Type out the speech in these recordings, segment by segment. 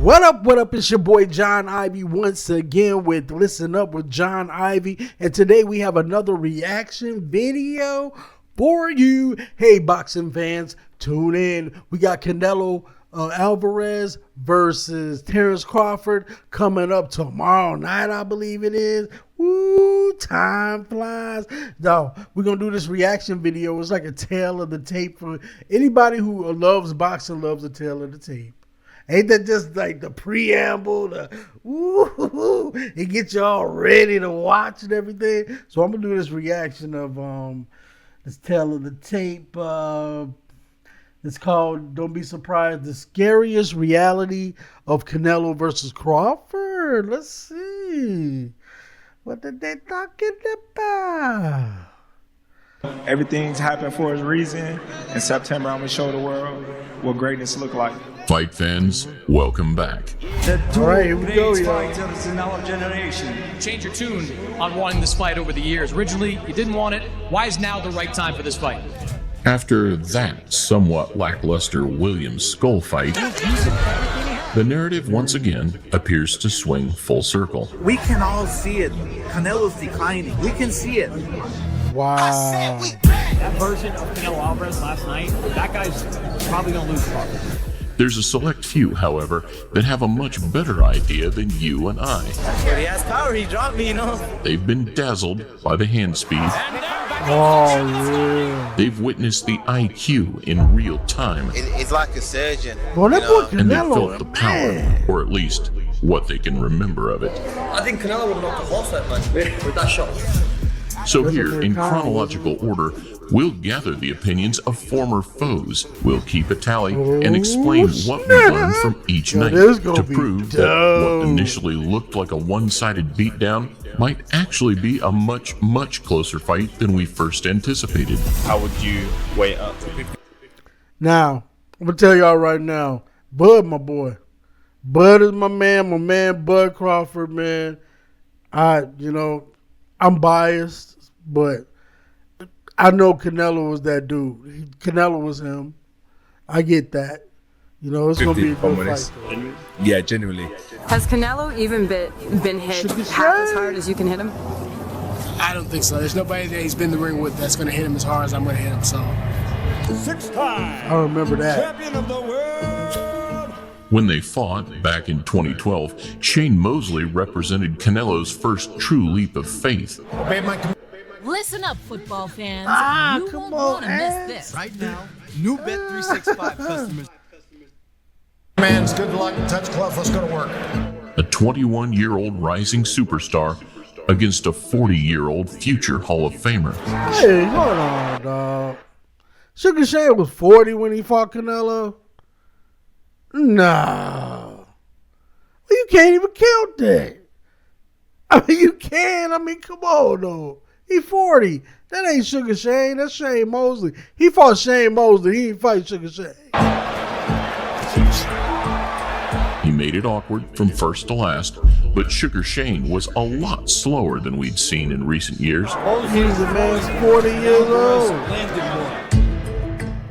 What up, what up? It's your boy Jon Ivy once again with Listen Up with Jon Ivy. And today we have another reaction video for you. Hey, boxing fans, tune in. We got Canelo Alvarez versus Terence Crawford coming up tomorrow night, I believe it is. Woo, time flies. No, we're going to do this reaction video. It's like a tale of the tape for anybody who loves boxing, loves a tale of the tape. Ain't that just like the preamble, it gets you all ready to watch and everything. So I'm going to do this reaction of this tale of the tape. It's called, don't be surprised, The Scariest Reality of Canelo versus Crawford. Let's see. What are they talking about? Everything's happened for a reason. In September, I'm going to show the world what greatness look like. Fight fans, welcome back. All right, here we go, fighters in our generation. Change your tune on wanting this fight over the years. Originally, you didn't want it. Why is now the right time for this fight? After that somewhat lackluster Williams skull fight, the narrative once again appears to swing full circle. We can all see it. Canelo's declining. We can see it. Wow. That version of Canelo Alvarez last night, that guy's probably going to lose the fight. There's a select few, however, that have a much better idea than you and I. But he has power. He dropped me, you know. They've been dazzled by the hand speed. Oh, yeah. They've witnessed the IQ in real time. It's like a surgeon. Well, that boy And they've Canelo, felt the power, or at least what they can remember of it. I think Canelo would have knocked the horse out, man, with that shot. So here, in chronological order, we'll gather the opinions of former foes. We'll keep a tally and explain what we learned from each night to prove that what initially looked like a one-sided beatdown might actually be a much, much closer fight than we first anticipated. How would you weigh up? Now, I'm going to tell y'all right now, Bud, my boy. Bud is my man Bud Crawford, man. I'm biased, but I know Canelo was that dude. Canelo was him. I get that. It's going to be a good fight. Yeah, genuinely. Has Canelo even been hit half as hard as you can hit him? I don't think so. There's nobody that he's been in the ring with that's going to hit him as hard as I'm going to hit him. So, I remember that. Champion of the world. When they fought back in 2012, Shane Mosley represented Canelo's first true leap of faith. Listen up, football fans. You come won't on, want to miss this. Right now, new Bet365 customers. man, it's good luck. Touch glove. Let's go to work. A 21-year-old rising superstar against a 40-year-old future Hall of Famer. Hey, hold on, dog. Sugar Shane was 40 when he fought Canelo? No. Well, you can't even count that. I mean, you can. I mean, come on, though. He 40. That ain't Sugar Shane. That's Shane Mosley. He fought Shane Mosley. He didn't fight Sugar Shane. He made it awkward from first to last, but Sugar Shane was a lot slower than we'd seen in recent years. He's a man's 40 years old.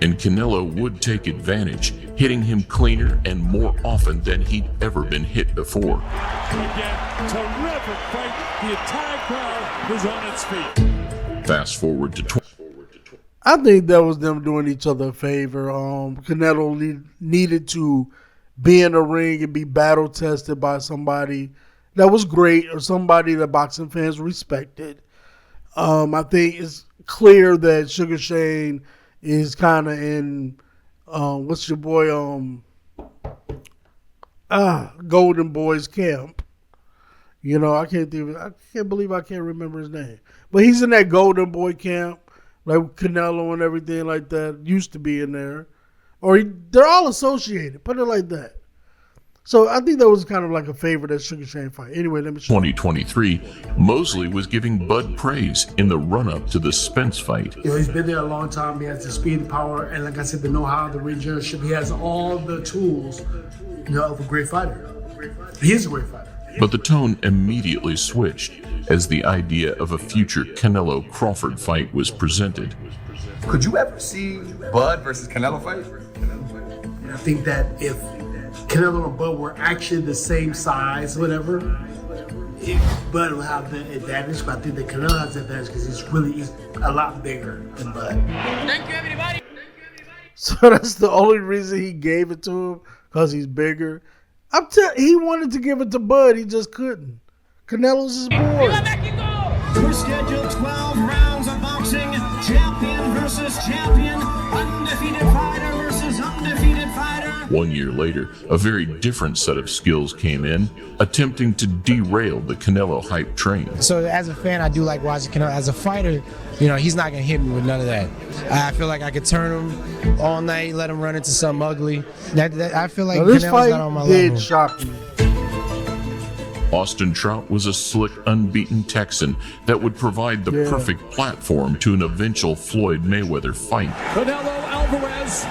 And Canelo would take advantage, hitting him cleaner and more often than he'd ever been hit before. Again, terrific fight. The entire crowd is on its feet. Fast forward to I think that was them doing each other a favor. Canelo needed to be in the ring and be battle tested by somebody that was great or somebody that boxing fans respected. I think it's clear that Sugar Shane is kind of in what's your boy Golden Boy's camp. I can't believe I can't remember his name, but he's in that Golden Boy camp, like Canelo and everything like that. Used to be in there, they're all associated. Put it like that. So I think that was kind of like a favor that Sugar Shane fight. Anyway, let me show 2023, Mosley was giving Bud praise in the run-up to the Spence fight. He's been there a long time. He has the speed, the power, and like I said, the know-how, the regeneration. He has all the tools, of a great fighter. He is a great fighter. But the tone immediately switched as the idea of a future Canelo-Crawford fight was presented. Could you ever see Bud versus Canelo fight? I think that if Canelo and Bud were actually the same size, whatever, Bud will have the advantage, but I think that Canelo has the advantage because he's a lot bigger than Bud. Thank you, everybody. So that's the only reason he gave it to him, because he's bigger. He wanted to give it to Bud, he just couldn't. Canelo's his boy. We're scheduled 12 rounds of boxing. Champion versus champion. Undefeated fighter versus undefeated fighter. 1 year later, a very different set of skills came in, attempting to derail the Canelo hype train. So as a fan, I do like watching Canelo. As a fighter, he's not going to hit me with none of that. I feel like I could turn him all night, let him run into something ugly. I feel like this Canelo's fight not on my did level. shock me. Austin Trout was a slick, unbeaten Texan that would provide the perfect platform to an eventual Floyd Mayweather fight. Canelo Alvarez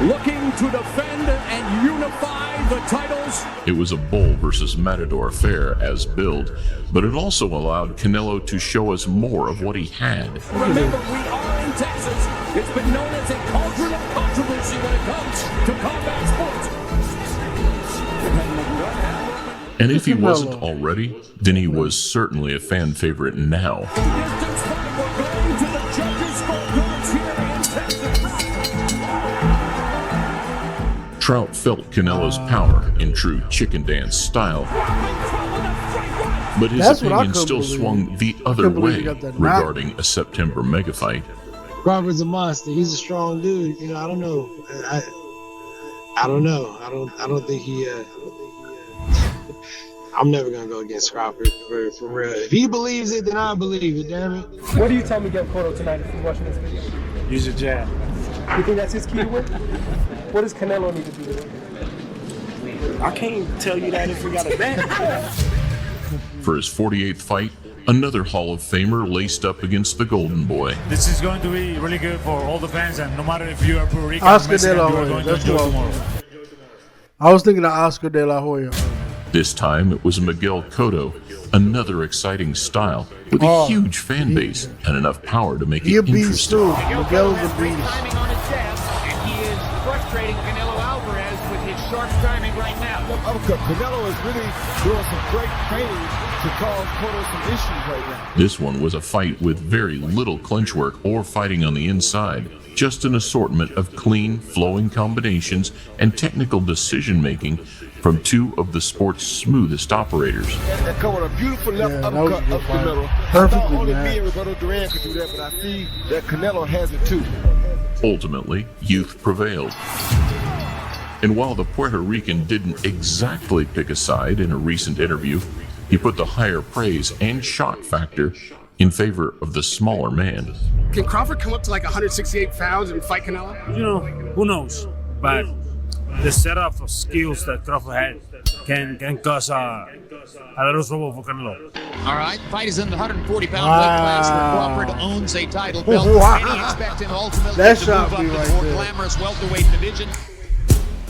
looking to defend and unify the titles. It was a bull versus matador affair as billed, but it also allowed Canelo to show us more of what he had. Remember, we are in Texas. It's been known as a cauldron of controversy when it comes to combat sports. And if he wasn't already, then he was certainly a fan favorite now. Distance fight, we're going to the judges' scorecards here in Texas. Trout felt Canelo's power in true chicken dance style, but his opinion still swung the other way regarding a September mega fight. Crawford's a monster. He's a strong dude. I don't know. I don't know. I don't think he. I'm never gonna go against Crawford for real. If he believes it, then I believe it. Damn it. What do you tell Miguel Cotto tonight if he's watching this video? Use your jab. You think that's his key to win? What does Canelo need to do to win? I can't tell you that if we got a bet. For his 48th fight, another Hall of Famer laced up against the Golden Boy. This is going to be really good for all the fans, and no matter if you are Puerto Rican Oscar or Mexican, De La you are Hoya. going to That's enjoy what tomorrow. I was thinking of Oscar De La Hoya. This time it was Miguel Cotto, another exciting style with a huge fan base and enough power to make it interesting. Miguel's a beast. Timing on his jab, and he is frustrating Canelo Alvarez with his sharp timing right now. Canelo is really doing some great training to cause Cotto some issues right now. This one was a fight with very little clinch work or fighting on the inside, just an assortment of clean, flowing combinations and technical decision-making from two of the sport's smoothest operators. That covered a beautiful left uppercut up the middle. Perfectly, I thought only man. me and Roberto Duran could do that, but I see that Canelo has it too. Ultimately, youth prevailed. And while the Puerto Rican didn't exactly pick a side in a recent interview, he put the higher praise and shock factor in favor of the smaller man. Can Crawford come up to like 168 pounds and fight Canelo? Who knows? But the setup of skills that Crawford had can cause a lot of trouble for Canelo. All right, fight is in the 140-pound weight class where Crawford owns a title belt. Many expect him ultimately to move up to the more glamorous welterweight division.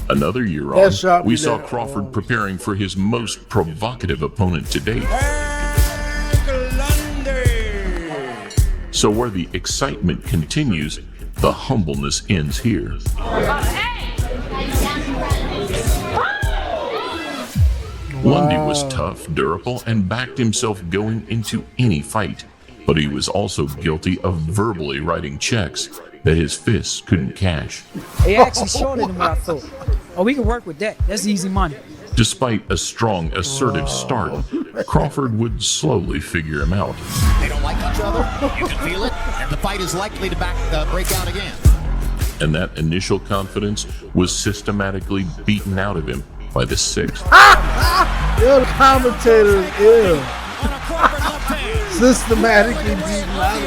Another year on, we saw Crawford preparing for his most provocative opponent to date. So where the excitement continues, the humbleness ends here. Lundy was tough, durable, and backed himself going into any fight, but he was also guilty of verbally writing checks that his fists couldn't cash. They actually shorter than what I thought. Oh, we can work with that. That's easy money. Despite a strong, assertive start, Crawford would slowly figure him out. They don't like each other. You can feel it, and the fight is likely to break out again. And that initial confidence was systematically beaten out of him by the sixth. Yo, the commentator is ill. Systematically beaten out.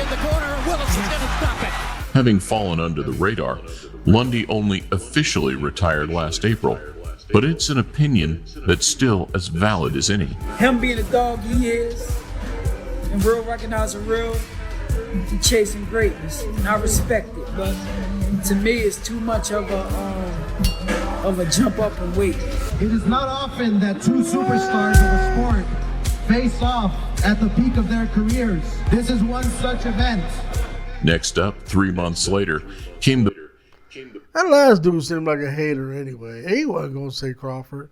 Having fallen under the radar, Lundy only officially retired last April, but it's an opinion that's still as valid as any. Him being the dog he is, and real recognizing real, he chasing greatness, and I respect it. But to me, it's too much of a jump up in weight. It is not often that two superstars of a sport face off at the peak of their careers. This is one such event. Next up, 3 months later, came the... That last dude seemed like a hater anyway. He wasn't going to say Crawford.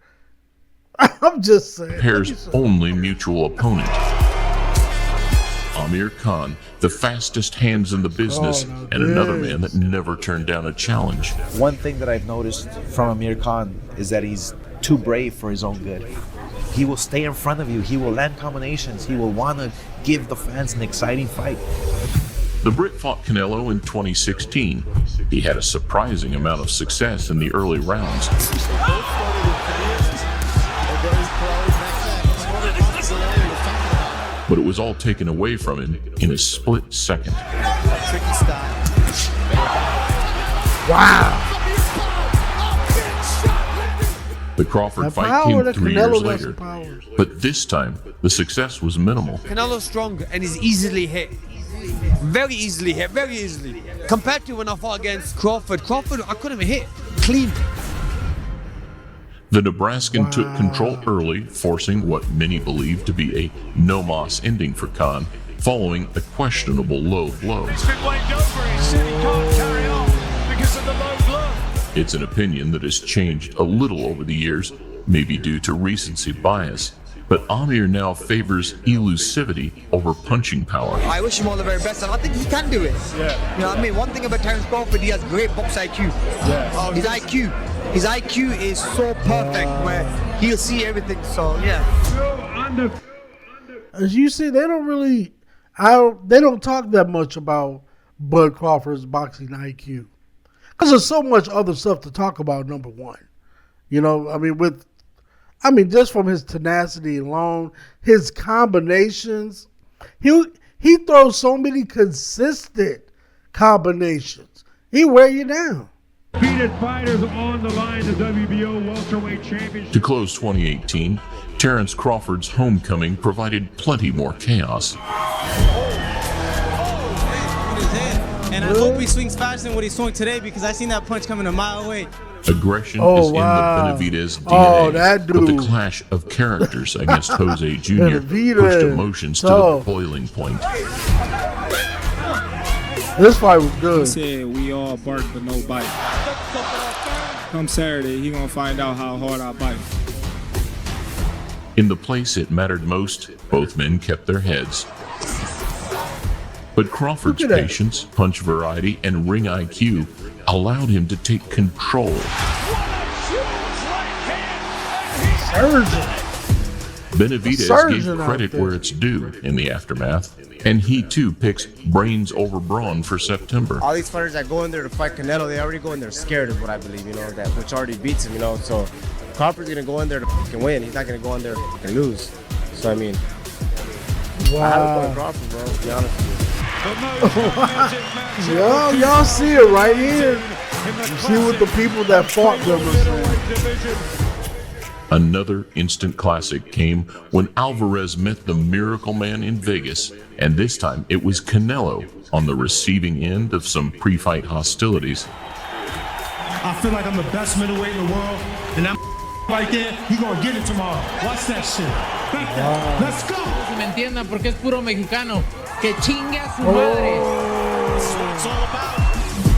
I'm just saying. Pair's only mutual opponent. Amir Khan, the fastest hands in the business, and another man that never turned down a challenge. One thing that I've noticed from Amir Khan is that he's too brave for his own good. He will stay in front of you. He will land combinations. He will want to give the fans an exciting fight. The Brit fought Canelo in 2016. He had a surprising amount of success in the early rounds. But it was all taken away from him in a split second. Wow. The Crawford fight came 3 years later, but this time the success was minimal. Canelo's strong and he's easily hit. Very easily hit, very easily. Compared to when I fought against Crawford, I couldn't even hit. Clean. The Nebraskan took control early, forcing what many believe to be a no-moss ending for Khan, following a questionable low blow. It's been blamed over. He said he can't carry on because of the low blow. It's an opinion that has changed a little over the years, maybe due to recency bias. But Amir now favors elusivity over punching power. I wish him all the very best, and I think he can do it. Yeah. You know what I mean? One thing about Terence Crawford, he has great box IQ. Yeah. His IQ is so perfect where he'll see everything. So yeah. As you see, they don't talk that much about Bud Crawford's boxing IQ, because there's so much other stuff to talk about. Number one, you know, I mean, just from his tenacity alone, his combinations, he throws so many consistent combinations. He wear you down. Defeated fighters on the line, the WBO welterweight championship. To close 2018, Terence Crawford's homecoming provided plenty more chaos. And I hope he swings faster than what he swung today, because I seen that punch coming a mile away. Aggression is in the Benavidez DNA, that dude. but the clash of characters against Jose Jr. pushed emotions to the boiling point. This fight was good. He said we all bark but no bite. Come Saturday, he gonna find out how hard I bite. In the place it mattered most, both men kept their heads. But Crawford's patience, punch variety, and ring IQ allowed him to take control. Benavidez gave credit where it's due in the aftermath, and he too picks brains over brawn for September. All these fighters that go in there to fight Canelo, they already go in there scared is what I believe, you know, that which already beats him, you know. So Crawford's gonna go in there to fucking win. He's not gonna go in there to fucking lose. So I mean, I have to go to Crawford, bro, to be honest with you. Y'all see it right here. You see what the people that fought them are saying. Another instant classic came when Alvarez met the Miracle Man in Vegas, and this time it was Canelo on the receiving end of some pre-fight hostilities. I feel like I'm the best middleweight in the world, and that right there, he gonna get it tomorrow. Watch that shit. Back that. Let's go. Si me entiendan, porque es puro mexicano. Que chingue a su madre. That's what it's all about.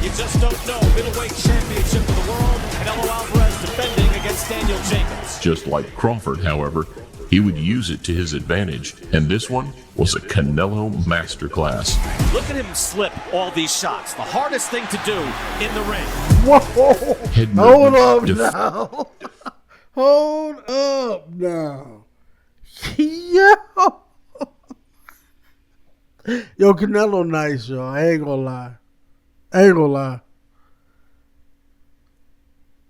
You just don't know. Middleweight championship of the world. Canelo Alvarez defending against Daniel Jacobs. Just like Crawford, however, he would use it to his advantage, and this one was a Canelo masterclass. Look at him slip all these shots. The hardest thing to do in the ring. Whoa! Hold up now. Hold up now. Yo, Canelo nice, yo. I ain't gonna lie.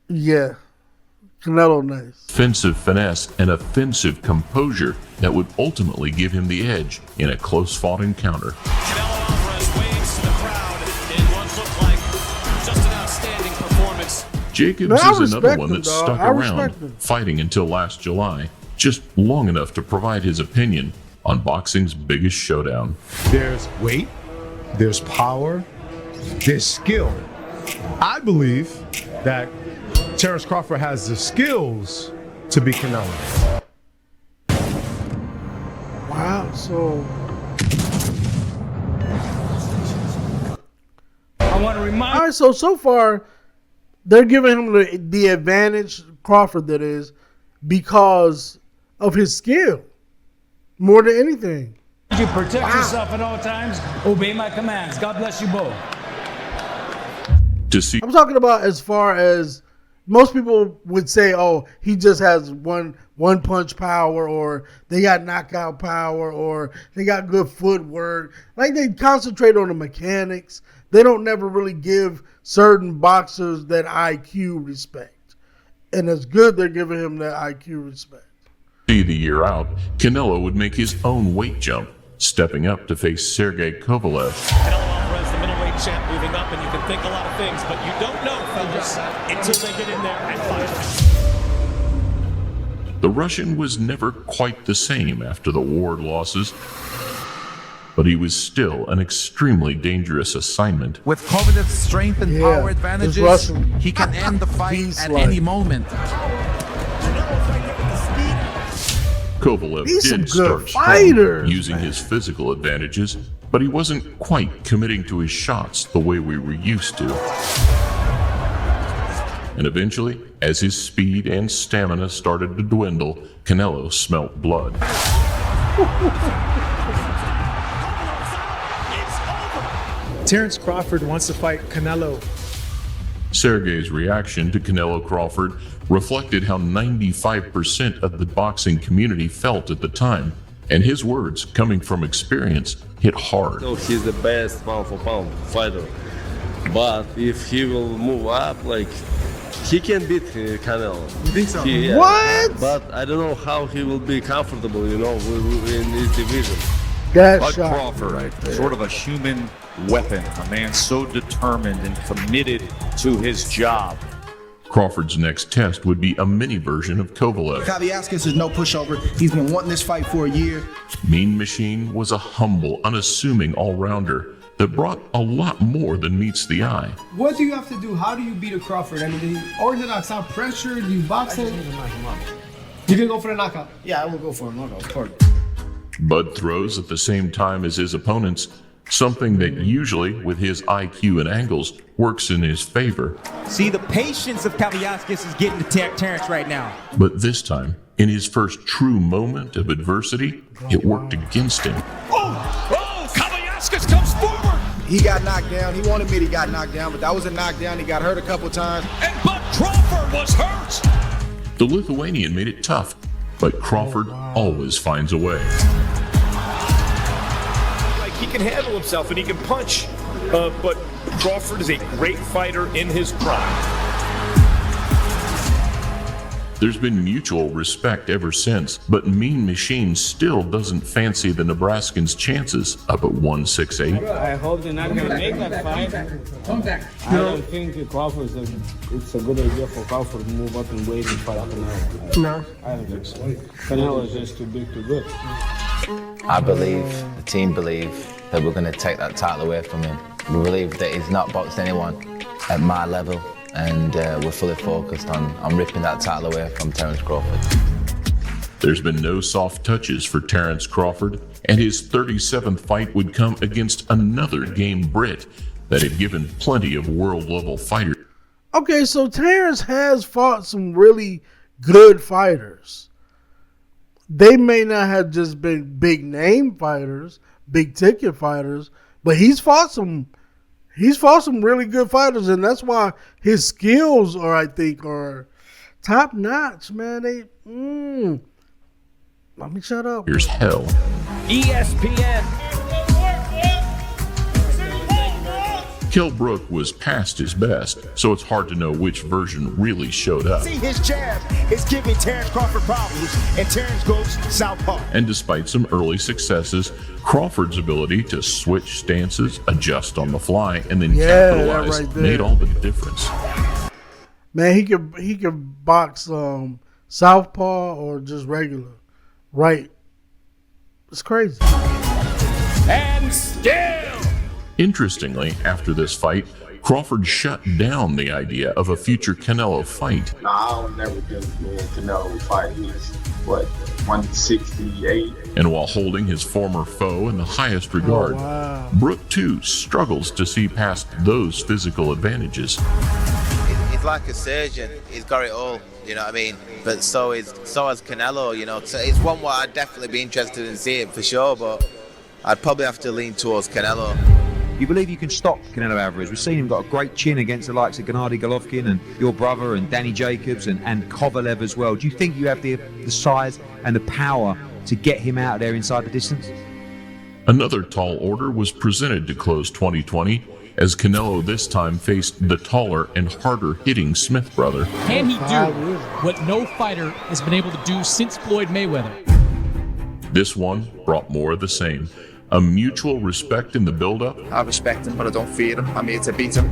Yeah. Canelo nice. Offensive finesse and offensive composure that would ultimately give him the edge in a close-fought encounter. Canelo Alvarez waves to the crowd in what looked like just an outstanding performance. Jacobs is another one that stuck around, fighting until last July, just long enough to provide his opinion on boxing's biggest showdown. There's weight, there's power, there's skill. I believe that Terence Crawford has the skills to beat Canelo. Wow, so I want to remind. All right, so far, they're giving him the advantage, Crawford that is, because of his skill more than anything. You protect yourself at all times. Obey my commands. God bless you both. I'm talking about as far as most people would say, oh, he just has one punch power, or they got knockout power, or they got good footwork. Like, they concentrate on the mechanics. They don't never really give certain boxers that IQ respect. And it's good they're giving him that IQ respect. The year out, Canelo would make his own weight jump, stepping up to face Sergey Kovalev. Canelo Alvarez, the middleweight champ, moving up, and you can think a lot of things, but you don't know, fellas, until they get in there and fight. The Russian was never quite the same after the Ward losses, but he was still an extremely dangerous assignment. With Kovalev's strength and power advantages, he can end the fight at any moment. Kovalev did start strong, using his physical advantages, but he wasn't quite committing to his shots the way we were used to. And eventually, as his speed and stamina started to dwindle, Canelo smelt blood. Terence Crawford wants to fight Canelo. Sergey's reaction to Canelo Crawford reflected how 95% of the boxing community felt at the time, and his words, coming from experience, hit hard. So he's the best pound-for-pound fighter, but if he will move up, like, he can beat Canelo. You think so? What? But I don't know how he will be comfortable, in this division. But Crawford, right, sort of a human weapon, a man so determined and committed to his job. Crawford's next test would be a mini version of Kovalev. Kaviaskis is no pushover. He's been wanting this fight for a year. Mean Machine was a humble, unassuming all-rounder that brought a lot more than meets the eye. What do you have to do? How do you beat a Crawford? I mean, orthodox, out pressure, you box him? You can go for the knockout? Yeah, I will go for a knockout, of course. Bud throws at the same time as his opponents, something that usually, with his IQ and angles, works in his favor. See, the patience of Kaviaskis is getting to Terence right now. But this time, in his first true moment of adversity, it worked against him. Oh, Kaviaskis comes forward. He got knocked down. He won't admit he got knocked down, but that was a knockdown. He got hurt a couple times. And Bud Crawford was hurt. The Lithuanian made it tough, but Crawford always finds a way. He can handle himself and he can punch, but Crawford is a great fighter in his prime. There's been mutual respect ever since, but Mean Machine still doesn't fancy the Nebraskan's chances up at 168. I hope they're not going to make that fight. I don't think Crawford it's a good idea for Crawford to move up and wait and fight Canelo. No. I don't think so. Canelo is just too big, too good. I believe, the team believe, that we're going to take that title away from him. We believe that he's not boxed anyone at my level, and we're fully focused on ripping that title away from Terence Crawford. There's been no soft touches for Terence Crawford, and his 37th fight would come against another game Brit that had given plenty of world-level fighters. Okay, so Terence has fought some really good fighters. They may not have just been big name fighters, big ticket fighters, but he's fought some really good fighters, and that's why his skills I think are top notch, man. Let me shut up. Here's hell. ESPN. Kell Brook was past his best, so it's hard to know which version really showed up. See, his jab is giving Terence Crawford problems, and Terence goes southpaw. And despite some early successes, Crawford's ability to switch stances, adjust on the fly, and then capitalize right there made all the difference. Man, he could box southpaw or just regular, right? It's crazy. And still. Interestingly, after this fight, Crawford shut down the idea of a future Canelo fight. No, I'll never do me and Canelo fight. He's, 168? And while holding his former foe in the highest regard, Brook too struggles to see past those physical advantages. It's like a surgeon. He's got it all, you know what I mean? But so has Canelo, you know. So it's one where I'd definitely be interested in seeing for sure, but I'd probably have to lean towards Canelo. You believe you can stop Canelo Alvarez? We've seen him got a great chin against the likes of Gennady Golovkin and your brother and Danny Jacobs and Kovalev as well. Do you think you have the size and the power to get him out there inside the distance? Another tall order was presented to close 2020 as Canelo this time faced the taller and harder hitting Smith brother. Can he do what no fighter has been able to do since Floyd Mayweather? This one brought more of the same. A mutual respect in the build-up. I respect him, but I don't fear him. I'm here to beat him.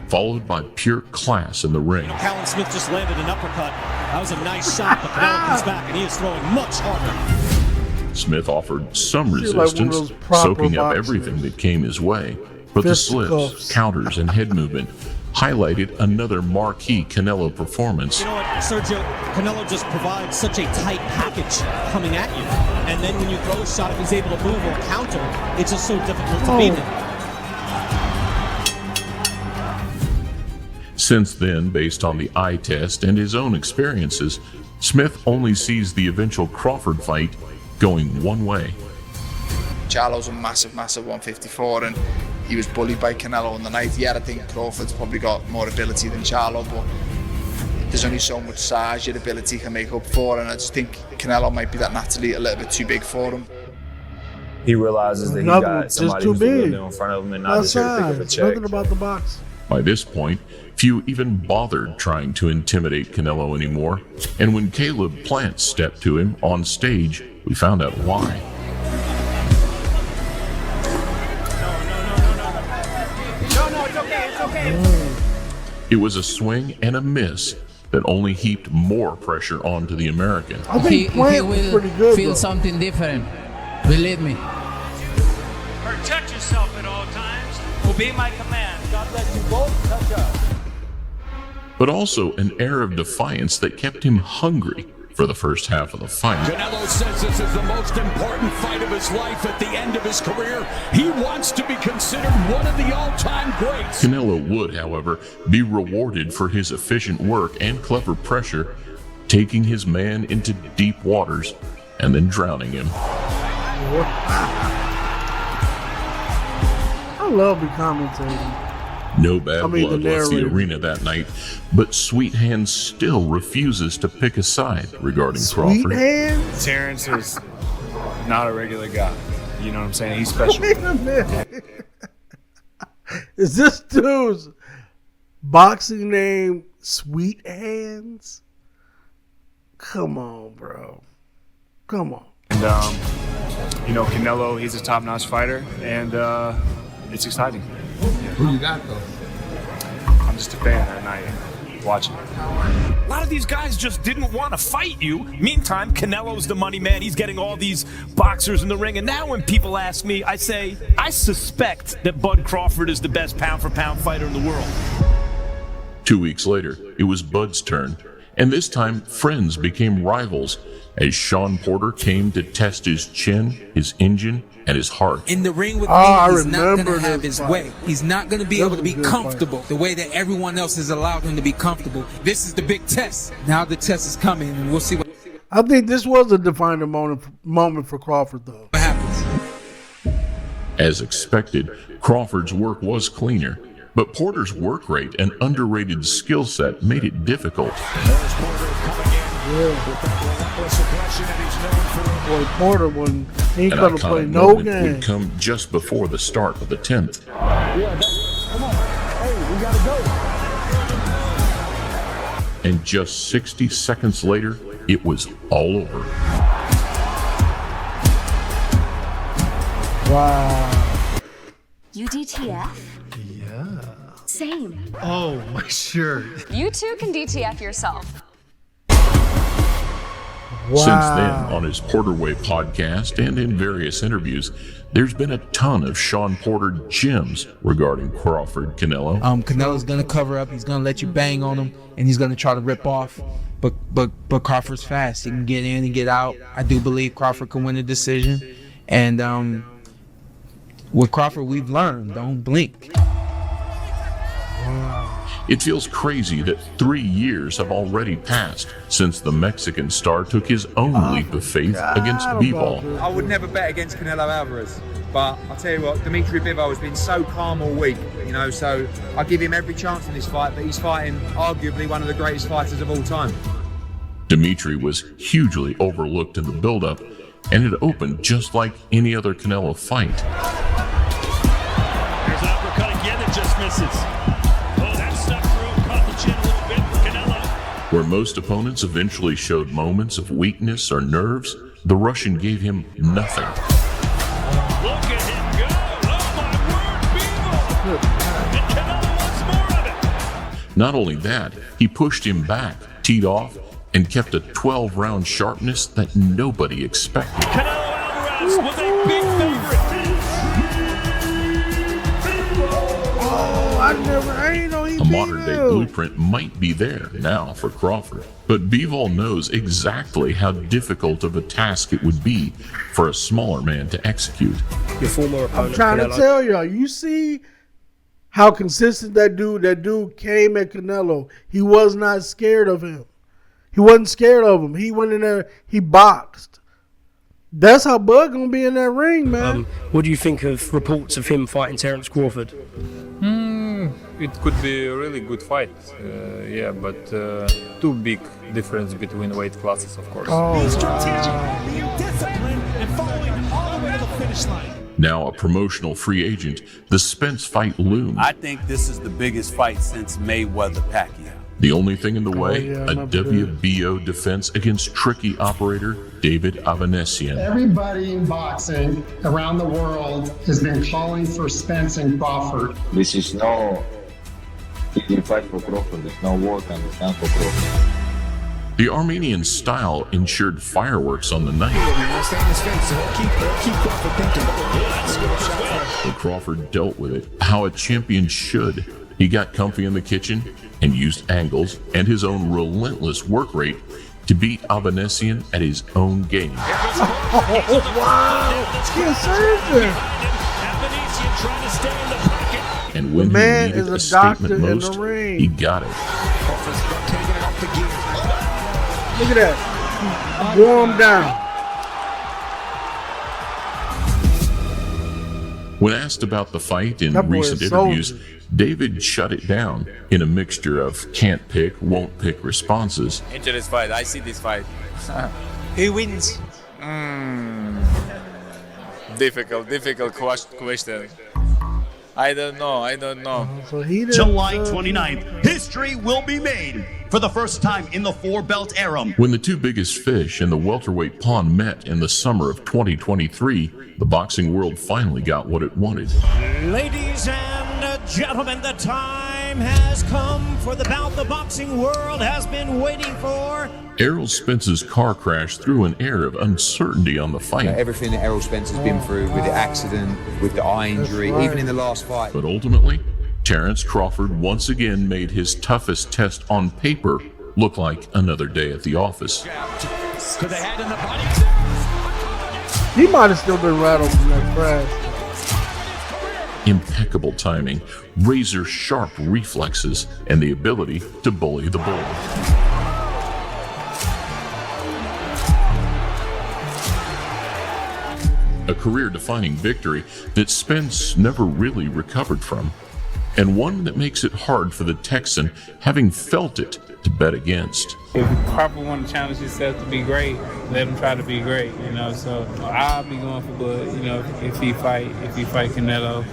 Followed by pure class in the ring. Callum Smith just landed an uppercut. That was a nice shot, but Canelo comes back and he is throwing much harder. Smith offered some resistance, soaking up everything that came his way. But the slips, counters, and head movement highlighted another marquee Canelo performance. You know what, Sergio? Canelo just provides such a tight package coming at you. And then when you throw a shot, if he's able to move or counter, it's just so difficult to beat him. Since then, based on the eye test and his own experiences, Smith only sees the eventual Crawford fight going one way. Charlo's a massive 154 and he was bullied by Canelo on the night. Yeah, I think Crawford's probably got more ability than Charlo, but there's only so much size your ability can make up for, and I just think Canelo might be that naturally a little bit too big for him. He realizes that he got somebody who's in front of him and not just here to pick up a check. Nothing about the box. By this point, few even bothered trying to intimidate Canelo anymore, and when Caleb Plant stepped to him on stage, we found out why. It was a swing and a miss that only heaped more pressure onto the American. I think Plant was pretty good, feel something different. Believe me. Protect yourself at all times. Obey my commands. God bless you both. Touch up. But also an air of defiance that kept him hungry for the first half of the fight. Canelo says this is the most important fight of his life at the end of his career. He wants to be considered one of the all-time greats. Canelo would, however, be rewarded for his efficient work and clever pressure, taking his man into deep waters and then drowning him. I love the commentating. No bad blood left the arena that night, but Sweet Hands still refuses to pick a side regarding Crawford. Sweet Hands? Terence is not a regular guy. You know what I'm saying? He's special. Wait a minute. Is this dude's boxing name Sweet Hands? Come on, bro. Come on. And, you know, Canelo, he's a top-notch fighter, and it's exciting. Who you got, though? I'm just a fan that night, watching. A lot of these guys just didn't want to fight you. Meantime, Canelo's the money man. He's getting all these boxers in the ring. And now when people ask me, I say, I suspect that Bud Crawford is the best pound-for-pound fighter in the world. 2 weeks later, it was Bud's turn. And this time, friends became rivals as Sean Porter came to test his chin, his engine, and his heart. In the ring with me, he's not going to have his way. He's not going to be able to be comfortable the way that everyone else has allowed him to be comfortable. This is the big test. Now the test is coming, and we'll see what I think this was a defining moment for Crawford, though. happens. As expected, Crawford's work was cleaner, but Porter's work rate and underrated skill set made it difficult. Boy, Porter ain't An gonna play iconic no moment game. would come just before the start of the 10th. Come on. Hey, we gotta go. And just 60 seconds later, it was all over. Wow. UDTF? Yeah. Same. Oh, my shirt. You too can DTF yourself. Since then, on his Porter Way podcast and in various interviews, there's been a ton of Sean Porter gems regarding Crawford Canelo. Canelo's gonna cover up. He's gonna let you bang on him, and he's gonna try to rip off. But Crawford's fast. He can get in and get out. I do believe Crawford can win the decision. And with Crawford, we've learned, don't blink. It feels crazy that 3 years have already passed since the Mexican star took his own leap of faith against Bivol. I would never bet against Canelo Alvarez, but I'll tell you what, Dimitri Bivol has been so calm all week, so I give him every chance in this fight, but he's fighting arguably one of the greatest fighters of all time. Dimitri was hugely overlooked in the build-up, and it opened just like any other Canelo fight. There's an uppercut again that just misses. Oh, that stuck through, caught the chin a little bit for Canelo. Where most opponents eventually showed moments of weakness or nerves, the Russian gave him nothing. Look at him go! Oh my word, Bivol! And Canelo wants more of it! Not only that, he pushed him back, teed off, and kept a 12-round sharpness that nobody expected. Canelo Alvarez was a big favorite. Oh, I ain't know he A modern-day blueprint might be there now for Crawford, but Bivol knows exactly how difficult of a task it would be for a smaller man to execute. Your former opponent, I'm trying to tell y'all, you see how consistent that dude came at Canelo. He was not scared of him. He wasn't scared of him. He went in there, he boxed. That's how Bud gonna be in that ring, man. What do you think of reports of him fighting Terence Crawford? It could be a really good fight, but too big difference between weight classes, of course. Be strategic, being disciplined, and following all the way to the finish line. Now a promotional free agent, the Spence fight loomed. I think this is the biggest fight since Mayweather-Pacquiao. The only thing in the way, a WBO defense against tricky operator David Avanesian. Everybody in boxing around the world has been calling for Spence and Crawford. This is no easy fight for Crawford. There's no war can be done for Crawford. The Armenian style ensured fireworks on the night. But Crawford dealt with it how a champion should. He got comfy in the kitchen and used angles and his own relentless work rate to beat Avanesian at his own game. Oh, wow. He served him. And when he needed a statement most, he got it. Look at that. He wore him down. When asked about the fight in recent interviews, David shut it down in a mixture of can't pick, won't pick responses. Interesting fight. I see this fight. Who wins? Difficult question. I don't know. So July 29th, history will be made for the first time in the four-belt era. When the two biggest fish in the welterweight pond met in the summer of 2023, the boxing world finally got what it wanted. Ladies and gentlemen, the time has come for the bout the boxing world has been waiting for. Errol Spence's car crash threw an air of uncertainty on the fight. Everything that Errol Spence has been through with the accident, with the eye injury, even in the last fight. But ultimately, Terence Crawford once again made his toughest test on paper look like another day at the office. He might have still been rattled from that crash. Impeccable timing, razor-sharp reflexes, and the ability to bully the bull. A career-defining victory that Spence never really recovered from, and one that makes it hard for the Texan, having felt it, to bet against. If Crawford want to challenge himself to be great, let him try to be great, So I'll be going for Bud, if he fight Canelo.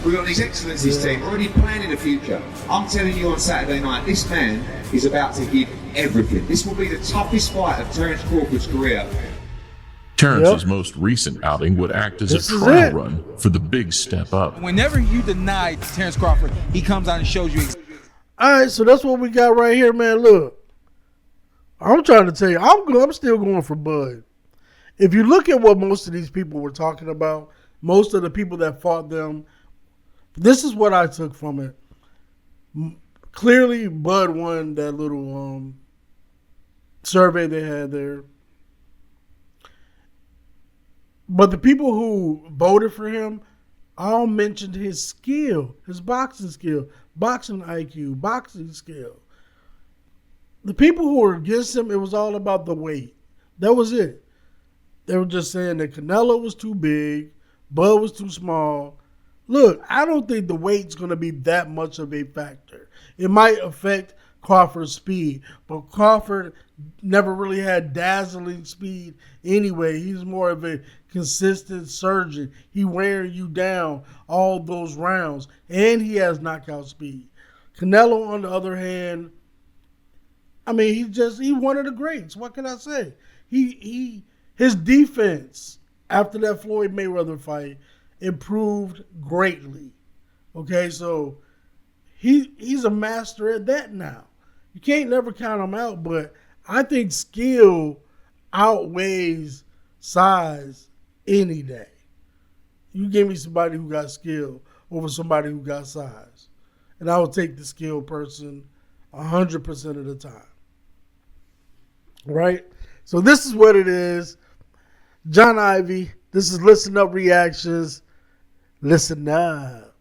We've got these excellencies team already planning the future. I'm telling you on Saturday night, this man is about to give everything. This will be the toughest fight of Terence Crawford's career. Terence's most recent outing would act as a trial run for the big step up. Whenever you deny Terence Crawford, he comes out and shows you. All right, so that's what we got right here, man. Look, I'm trying to tell you, I'm still going for Bud. If you look at what most of these people were talking about, most of the people that fought them, this is what I took from it. Clearly, Bud won that little survey they had there. But the people who voted for him, all mentioned his skill, his boxing skill, boxing IQ, boxing skill. The people who were against him, it was all about the weight. That was it. They were just saying that Canelo was too big, Bud was too small. Look, I don't think the weight's going to be that much of a factor. It might affect Crawford's speed, but Crawford never really had dazzling speed anyway. He's more of a consistent surgeon. He wearing you down all those rounds, and he has knockout speed. Canelo, on the other hand, I mean, he's one of the greats. What can I say? His defense after that Floyd Mayweather fight improved greatly. Okay, so he's a master at that now. You can't never count him out, but I think skill outweighs size any day. You give me somebody who got skill over somebody who got size, and I will take the skilled person 100% of the time. Right? So this is what it is. Jon Ivy, this is Listen Up Reactions. Listen up.